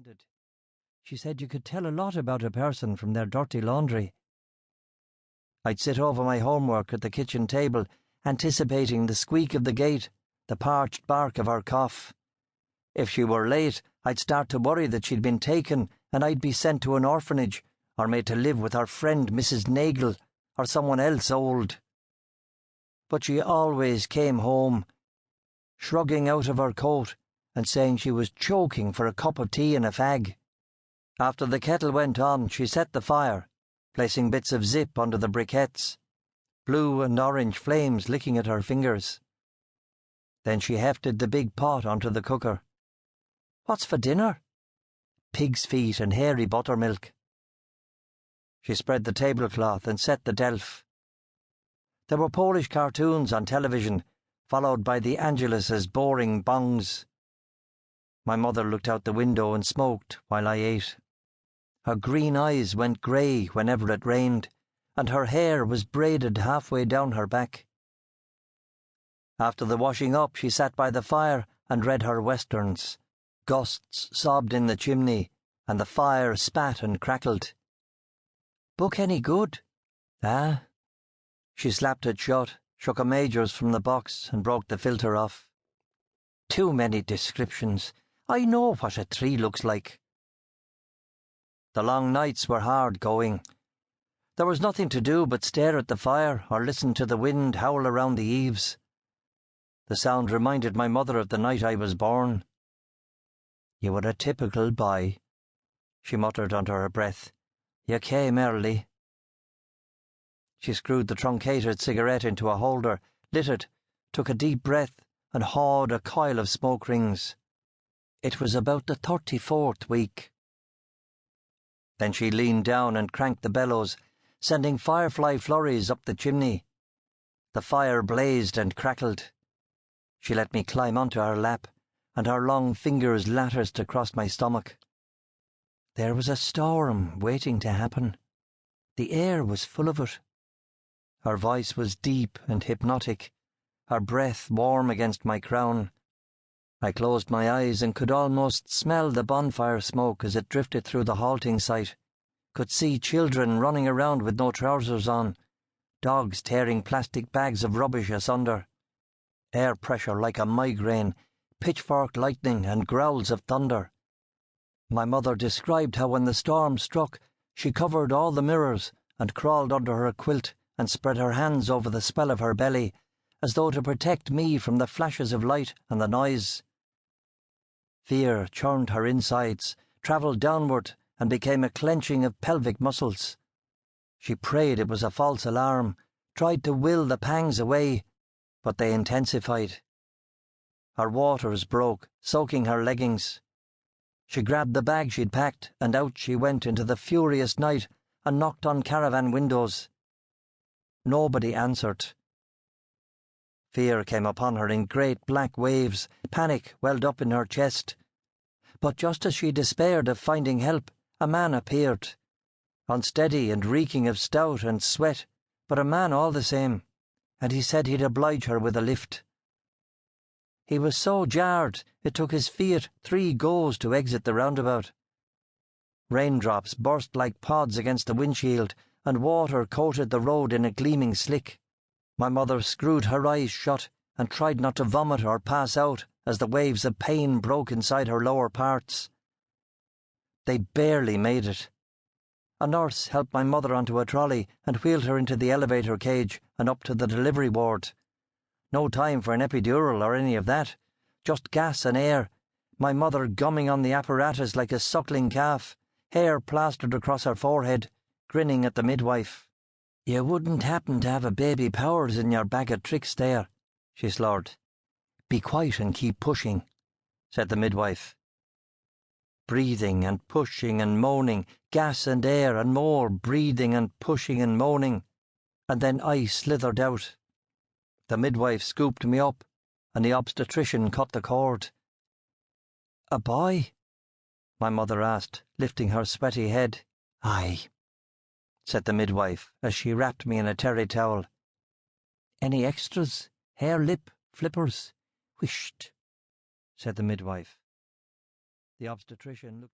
ended. She said you could tell a lot about a person from their dirty laundry. I'd sit over my homework at the kitchen table, anticipating the squeak of the gate, the parched bark of her cough. If she were late, I'd start to worry that she'd been taken and I'd be sent to an orphanage or made to live with her friend Mrs.Nagle or someone else old. But she always came home, shrugging out of her coat and saying she was choking for a cup of tea and a fag. After the kettle went on, she set the fire, placing bits of zip under the briquettes, blue and orange flames licking at her fingers. Then she hefted the big pot onto the cooker. "What's for dinner?" "Pig's feet and hairy buttermilk." She spread the tablecloth and set the delf. There were Polish cartoons on television, followed by the Angelus's boring bongs. My mother looked out the window and smoked while I ate. Her green eyes went grey whenever it rained, and her hair was braided halfway down her back. After the washing up, she sat by the fire and read her westerns. Gusts sobbed in the chimney, and the fire spat and crackled. "Book any good?" "Ah." She slapped it shut, shook a Major's from the box, and broke the filter off. "Too many descriptions. I know what a tree looks like." The long nights were hard going. There was nothing to do but stare at the fire or listen to the wind howl around the eaves. The sound reminded my mother of the night I was born. "You were a typical boy," she muttered under her breath. "You came early." She screwed the truncated cigarette into a holder, lit it, took a deep breath, and hawed a coil of smoke rings. It was about the 34th week. Then she leaned down and cranked the bellows, sending firefly flurries up the chimney. The fire blazed and crackled. She let me climb onto her lap, and her long fingers latticed across my stomach. There was a storm waiting to happen. The air was full of it. Her voice was deep and hypnotic, her breath warm against my crown. I closed my eyes and could almost smell the bonfire smoke as it drifted through the halting site, could see children running around with no trousers on, dogs tearing plastic bags of rubbish asunder, air pressure like a migraine, pitchfork lightning and growls of thunder. My mother described how when the storm struck, she covered all the mirrors and crawled under her quilt and spread her hands over the swell of her belly, as though to protect me from the flashes of light and the noise. Fear churned her insides, travelled downward, and became a clenching of pelvic muscles. She prayed it was a false alarm, tried to will the pangs away, but they intensified. Her waters broke, soaking her leggings. She grabbed the bag she'd packed, and out she went into the furious night and knocked on caravan windows. Nobody answered. Fear came upon her in great black waves, panic welled up in her chest. But just as she despaired of finding help, a man appeared, unsteady and reeking of stout and sweat, but a man all the same, and he said he'd oblige her with a lift. He was so jarred it took his Fiat 3 goes to exit the roundabout. Raindrops burst like pods against the windshield, and water coated the road in a gleaming slick. My mother screwed her eyes shut and tried not to vomit or pass out as the waves of pain broke inside her lower parts. They barely made it. A nurse helped my mother onto a trolley and wheeled her into the elevator cage and up to the delivery ward. No time for an epidural or any of that, just gas and air, my mother gumming on the apparatus like a suckling calf, hair plastered across her forehead, grinning at the midwife. "You wouldn't happen to have a baby Powers in your bag of tricks there," she slurred. "Be quiet and keep pushing," said the midwife. Breathing and pushing and moaning, gas and air and more breathing and pushing and moaning, and then I slithered out. The midwife scooped me up, and the obstetrician cut the cord. "A boy?" my mother asked, lifting her sweaty head. "Aye," said the midwife as she wrapped me in a terry towel. "Any extras? Hair, lip, flippers?" "Whisht," said the midwife. The obstetrician looked